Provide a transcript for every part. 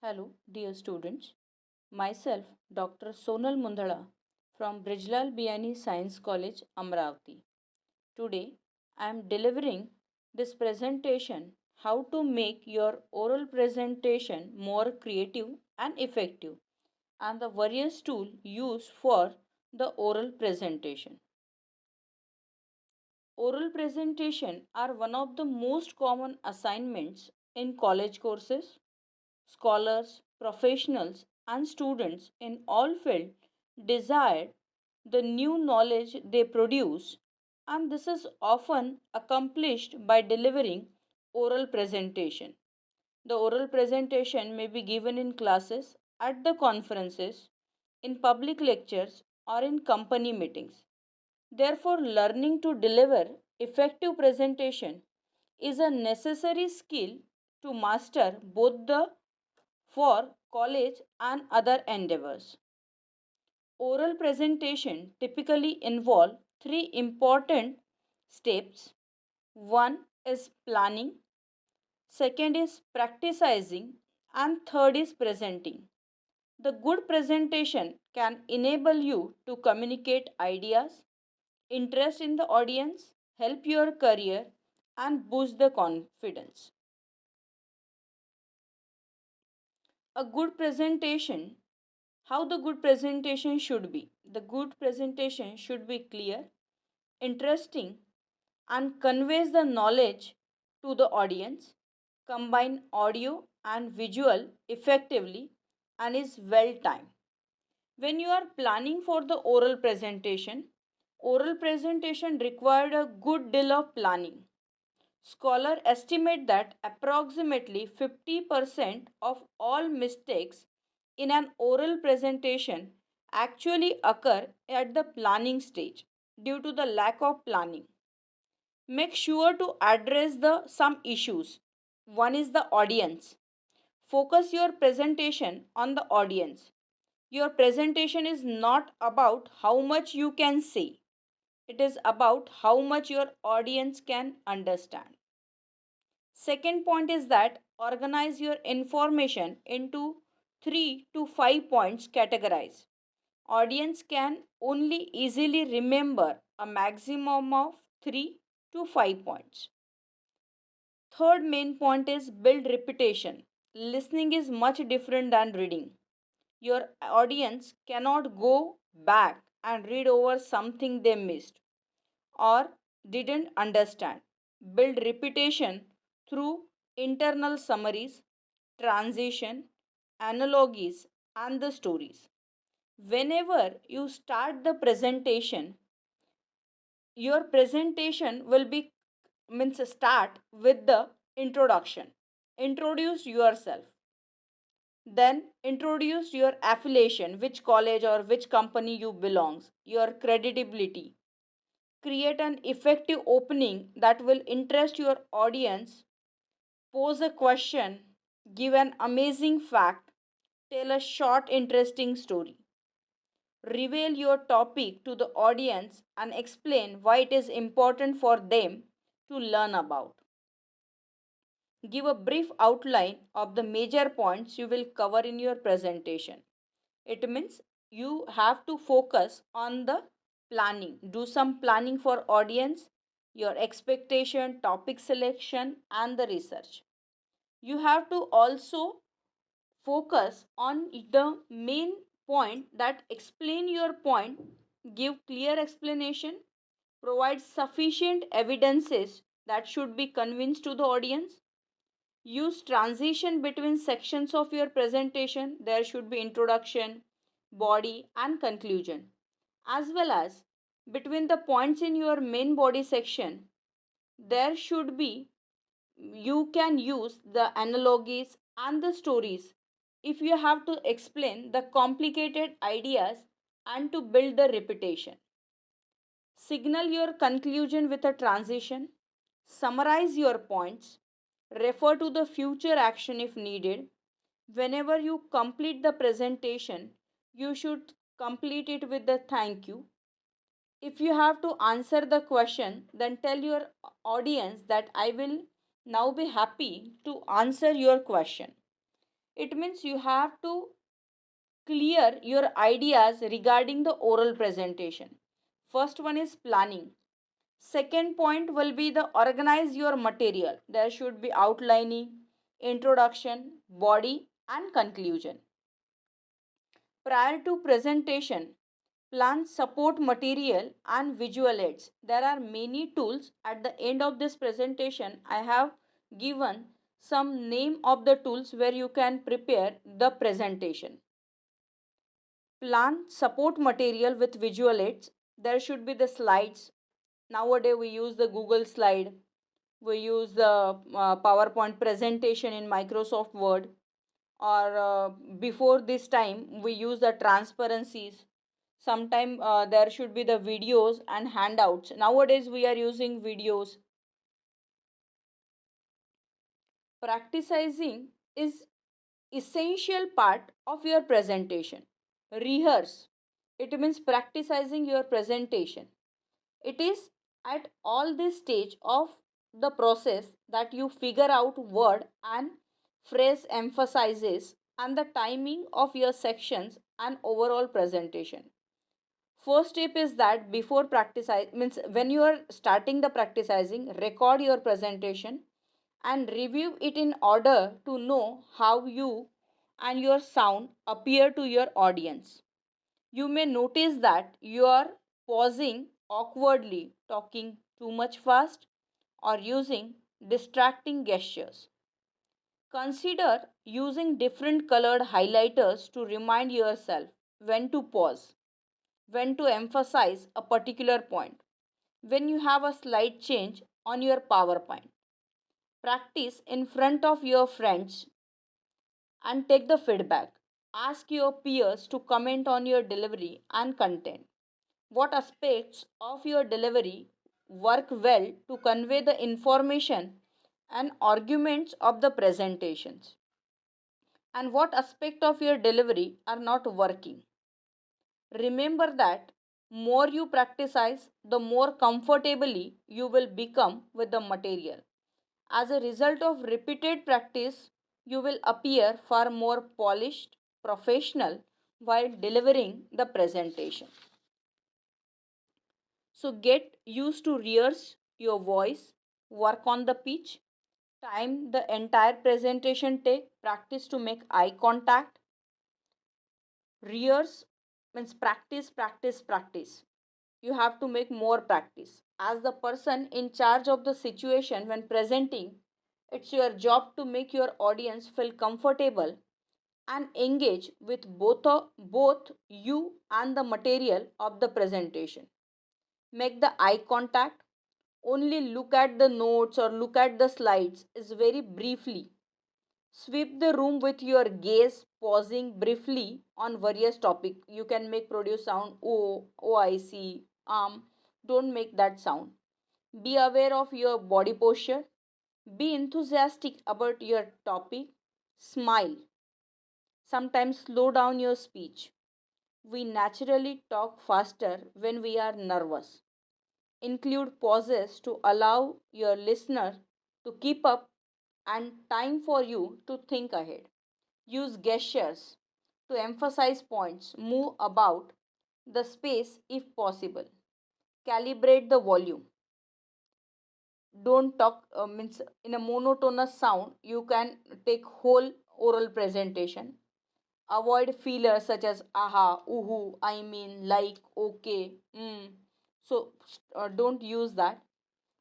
Hello, dear students. Myself, Dr. Sonal Mundhala from Brijlal Biani Science College, Amravati. Today, I am delivering this presentation how to make your oral presentation more creative and effective and the various tools used for the oral presentation. Oral presentation are one of the most common assignments in college courses. Scholars, professionals, and students in all fields desire the new knowledge they produce, and this is often accomplished by delivering oral presentation. The oral presentation may be given in classes, at the conferences, in public lectures, or in company meetings. Therefore, learning to deliver effective presentation is a necessary skill to master both the for college and other endeavors. Oral presentation typically involve three important steps. One is planning, second is practicing, and third is presenting. The good presentation can enable you to communicate ideas, interest in the audience, help your career, and boost the confidence. A good presentation, how the good presentation should be. The good presentation should be clear, interesting, and conveys the knowledge to the audience, combine audio and visual effectively, and is well timed. When you are planning for the oral presentation required a good deal of planning. Scholars estimate that approximately 50% of all mistakes in an oral presentation actually occur at the planning stage due to the lack of planning. Make sure to address the some issues. One is the audience. Focus your presentation on the audience. Your presentation is not about how much you can say. It is about how much your audience can understand. Second point is that organize your information into 3 to 5 points categorized. Audience can only easily remember a maximum of 3 to 5 points. Third main point is build repetition. Listening is much different than reading. Your audience cannot go back and read over something they missed or didn't understand. Build repetition through internal summaries, transition, analogies, and the stories. Whenever you start the presentation, your presentation will be means start with the introduction. Introduce yourself. Then introduce your affiliation, which college or which company you belongs, your credibility. Create an effective opening that will interest your audience. Pose a question, give an amazing fact, tell a short interesting story. Reveal your topic to the audience and explain why it is important for them to learn about. Give a brief outline of the major points you will cover in your presentation. It means you have to focus on the planning. Do some planning for audience, your expectation, topic selection, and the research. You have to also focus on the main point that explain your point, give clear explanation, provide sufficient evidences that should be convinced to the audience. Use transition between sections of your presentation. There should be introduction, body, and conclusion. As well as between the points in your main body section, there should be, you can use the analogies and the stories if you have to explain the complicated ideas and to build the repetition. Signal your conclusion with a transition. Summarize your points. Refer to the future action if needed. Whenever you complete the presentation, you should complete it with the thank you. If you have to answer the question, then tell your audience that I will now be happy to answer your question. It means you have to clear your ideas regarding the oral presentation. First one is planning. Second point will be the organize your material. There should be outlining, introduction, body, and conclusion. Prior to presentation, plan support material and visual aids. There are many tools. At the end of this presentation, I have given some name of the tools where you can prepare the presentation. Plan support material with visual aids. There should be the slides. Nowadays we use the Google slide. We use the PowerPoint presentation in Microsoft Word, or before this time we use the transparencies. Sometime there should be the videos and handouts. Nowadays we are using videos. Practicing is essential part of your presentation. Rehearse. It means practicing your presentation. It is at all this stage of the process that you figure out word and phrase emphasizes and the timing of your sections and overall presentation. First step is that before practice means when you are starting the practicing, record your presentation and review it in order to know how you and your sound appear to your audience. You may notice that you are pausing awkwardly, talking too much fast, or using distracting gestures. Consider using different colored highlighters to remind yourself when to pause, when to emphasize a particular point, when you have a slight change on your PowerPoint. Practice in front of your friends and take the feedback. Ask your peers to comment on your delivery and content. What aspects of your delivery work well to convey the information and arguments of the presentations, and what aspect of your delivery are not working. Remember that more you practice, the more comfortably you will become with the material. As a result of repeated practice, you will appear far more polished, professional while delivering the presentation. So get used to rehearse your voice, work on the pitch, time the entire presentation take, practice to make eye contact. Rehearse means practice, practice, practice. You have to make more practice. As the person in charge of the situation when presenting, it's your job to make your audience feel comfortable and engage with both you and the material of the presentation. Make the eye contact. Only look at the notes or look at the slides is very briefly. Sweep the room with your gaze, pausing briefly on various topics. You can make produce sound OIC, Don't make that sound. Be aware of your body posture. Be enthusiastic about your topic. Smile. Sometimes slow down your speech. We naturally talk faster when we are nervous. Include pauses to allow your listener to keep up and time for you to think ahead. Use gestures to emphasize points. Move about the space if possible. Calibrate the volume. Don't talk means in a monotonous sound. You can take whole oral presentation. Avoid feelers such as aha, uhu, I mean, like, okay, So don't use that.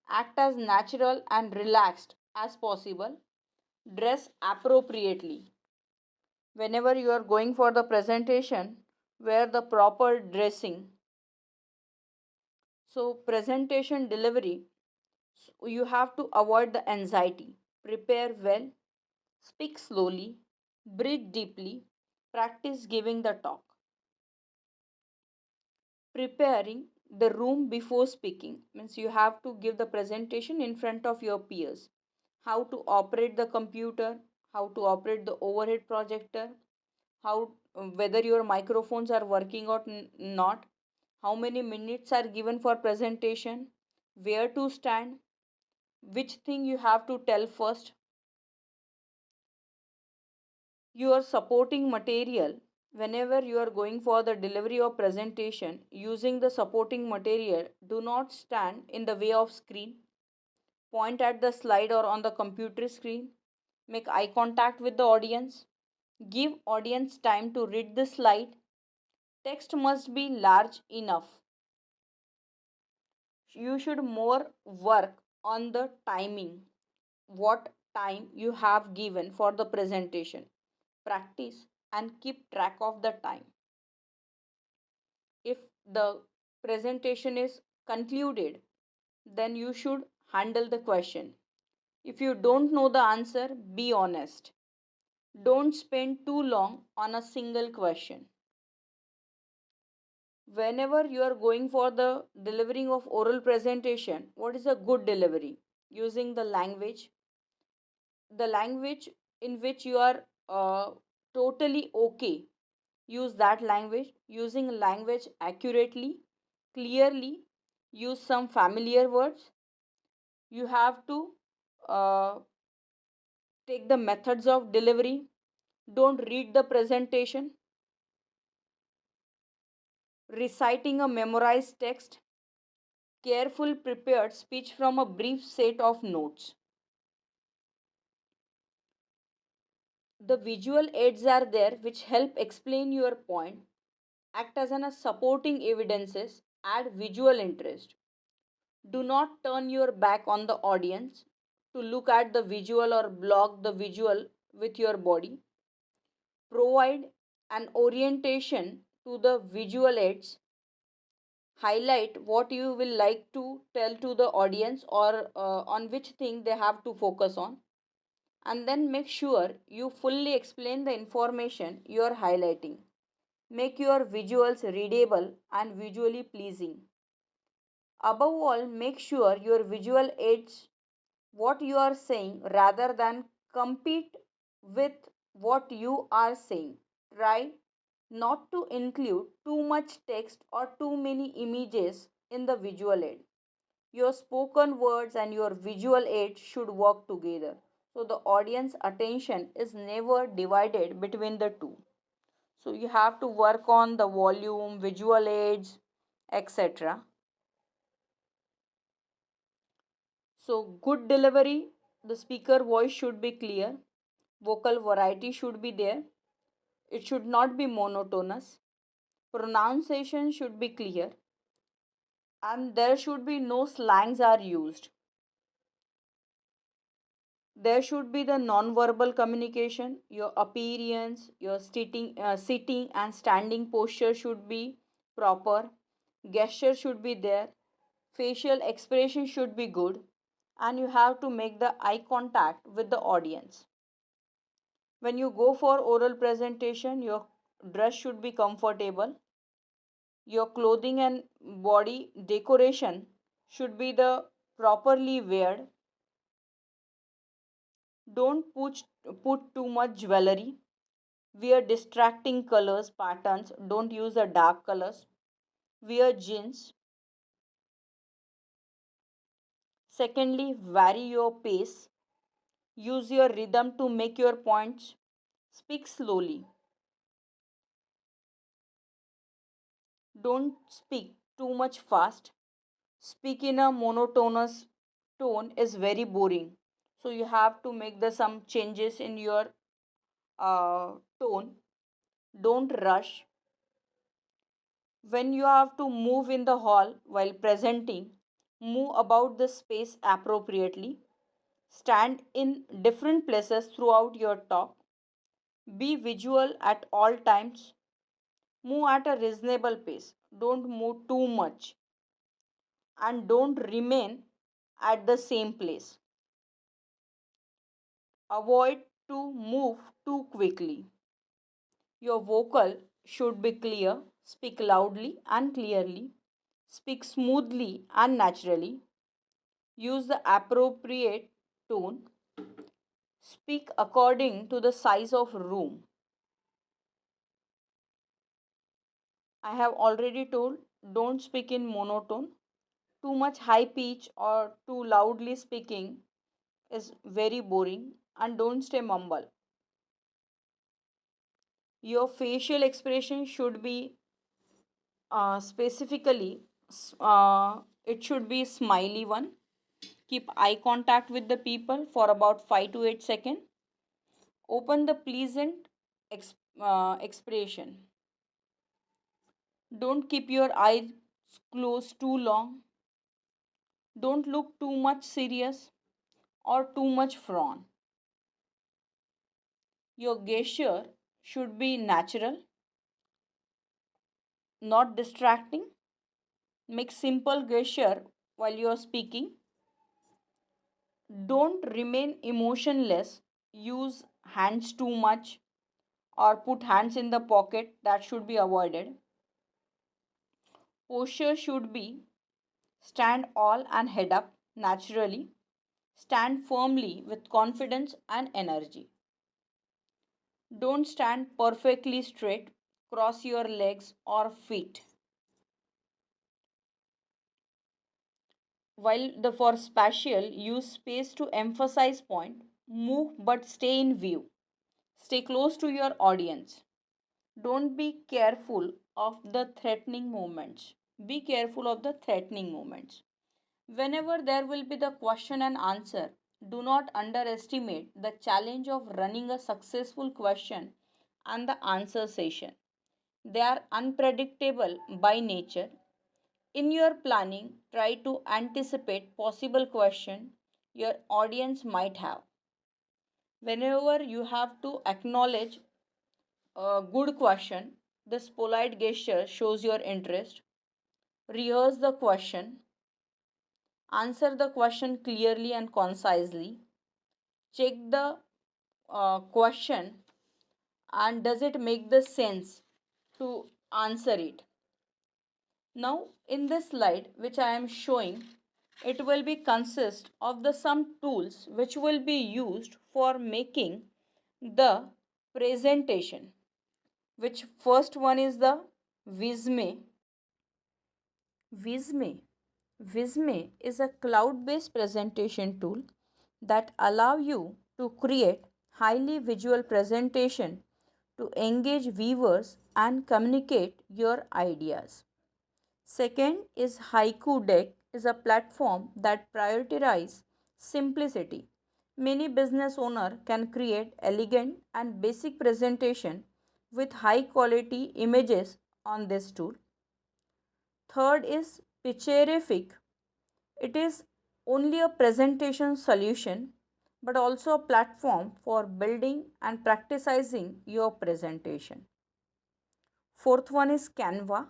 Act as natural and relaxed as possible. Dress appropriately. Whenever you are going for the presentation, wear the proper dressing. So, presentation delivery, you have to avoid the anxiety. Prepare well, speak slowly, breathe deeply, practice giving the talk. Preparing the room before speaking means you have to give the presentation in front of your peers. How to operate the computer, how to operate the overhead projector, how whether your microphones are working or not, how many minutes are given for presentation, where to stand, which thing you have to tell first. Your supporting material, whenever you are going for the delivery or presentation using the supporting material, do not stand in the way of screen. Point at the slide or on the computer screen. Make eye contact with the audience. Give audience time to read the slide. Text must be large enough. You should more work on the timing. What time you have given for the presentation. Practice and keep track of the time. If the presentation is concluded, then you should handle the question. If you don't know the answer, be honest. Don't spend too long on a single question. Whenever you are going for the delivering of oral presentation, what is a good delivery? Using the language in which you are totally okay. Use that language. Using language accurately, clearly, use some familiar words. You have to uh, take the methods of delivery. Don't read the presentation. Reciting a memorized text. Careful prepared speech from a brief set of notes. The visual aids are there which help explain your point, act as an supporting evidences, add visual interest. Do not turn your back on the audience to look at the visual or block the visual with your body. Provide an orientation to the visual aids. Highlight what you will like to tell to the audience or on which thing they have to focus on. And then make sure you fully explain the information you are highlighting. Make your visuals readable and visually pleasing. Above all, make sure your visual aids what you are saying rather than compete with what you are saying. Try not to include too much text or too many images in the visual aid. Your spoken words and your visual aid should work together. So the audience attention is never divided between the two. So you have to work on the volume, visual aids, etc. So good delivery, the speaker voice should be clear, vocal variety should be there, it should not be monotonous, pronunciation should be clear, and there should be no slangs are used. There should be the non-verbal communication, your appearance, your sitting and standing posture should be proper, gesture should be there, facial expression should be good, and you have to make the eye contact with the audience. When you go for oral presentation, your dress should be comfortable, your clothing and body decoration should be the properly weared. Don't put too much jewelry. Wear distracting colors, patterns. Don't use the dark colors. Wear jeans. Secondly, vary your pace. Use your rhythm to make your points. Speak slowly. Don't speak too much fast. Speak in a monotonous tone is very boring. So you have to make the some changes in your tone. Don't rush. When you have to move in the hall while presenting, move about the space appropriately. Stand in different places throughout your talk. Be visual at all times. Move at a reasonable pace. Don't move too much. And don't remain at the same place. Avoid to move too quickly. Your vocal should be clear. Speak loudly and clearly. Speak smoothly and naturally. Use the appropriate tone. Speak according to the size of room. I have already told don't speak in monotone. Too much high pitch or too loudly speaking is very boring, and don't stay mumble. Your facial expression should be specifically, it should be smiley one. Keep eye contact with the people for about 5 to 8 seconds. Open the pleasant expression. Don't keep your eyes closed too long. Don't look too much serious or too much frown. Your gesture should be natural, not distracting. Make simple gesture while you are speaking. Don't remain emotionless. Use hands too much or put hands in the pocket. That should be avoided. Posture should be stand all and head up naturally. Stand firmly with confidence and energy. Don't stand perfectly straight. Cross your legs or feet. While the for spatial, use space to emphasize point. Move but stay in view. Stay close to your audience. Don't be careful of the threatening moments. Be careful of the threatening moments. Whenever there will be the question and answer, do not underestimate the challenge of running a successful question and the answer session. They are unpredictable by nature. In your planning, try to anticipate possible question your audience might have. Whenever you have to acknowledge a good question, this polite gesture shows your interest. Rehearse the question. Answer the question clearly and concisely. Check the question and does it make the sense to answer it. Now in this slide which I am showing, it will be consist of the some tools which will be used for making the presentation, which first one is the Visme. Visme. Visme is a cloud-based presentation tool that allow you to create highly visual presentation to engage viewers and communicate your ideas. Second is Haiku Deck is a platform that prioritizes simplicity. Many business owner can create elegant and basic presentation with high quality images on this tool. Third is Picterific. It is only a presentation solution but also a platform for building and practicing your presentation. Fourth one is Canva.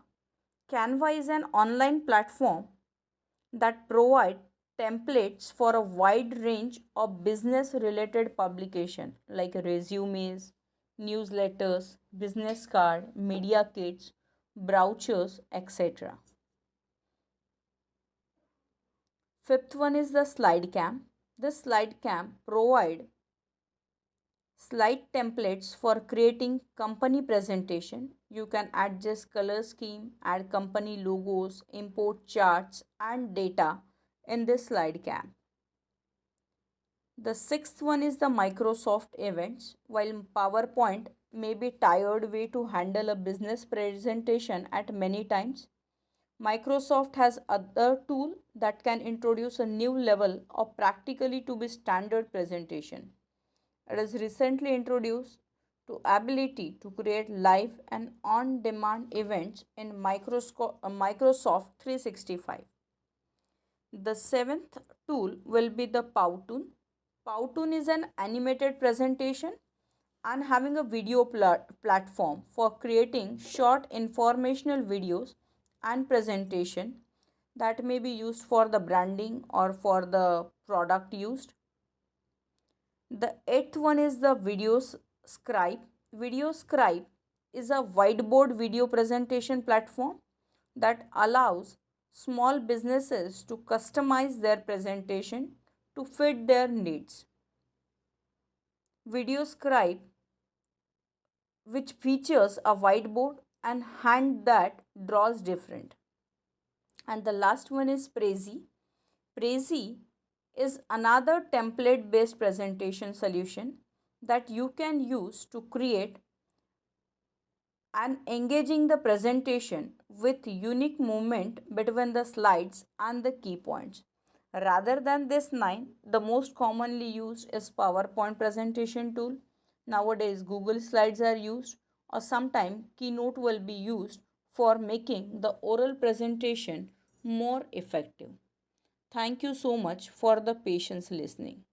Canva is an online platform that provides templates for a wide range of business related publication like resumes, newsletters, business card, media kits, brochures, etc. Fifth one is the slide cam. This slide cam provide slide templates for creating company presentation. You can adjust color scheme, add company logos, import charts and data in this slide cam. The sixth one is the Microsoft events. While PowerPoint may be tired way to handle a business presentation at many times, Microsoft has other tool that can introduce a new level of practically to be standard presentation. It is recently introduced to ability to create live and on-demand events in Microsoft 365. The seventh tool will be the Powtoon. Powtoon is an animated presentation and having a video platform for creating short informational videos and presentation that may be used for the branding or for the product used. The eighth one is the Video Scribe. Video Scribe is a whiteboard video presentation platform that allows small businesses to customize their presentation to fit their needs. Video Scribe, which features a whiteboard and hand that draws different. And the last one is Prezi. Prezi is another template based presentation solution that you can use to create and engaging the presentation with unique movement between the slides and the key points. Rather than this 9, the most commonly used is PowerPoint presentation tool. Nowadays Google Slides are used, or sometime Keynote will be used for making the oral presentation more effective. Thank you so much for the patience listening.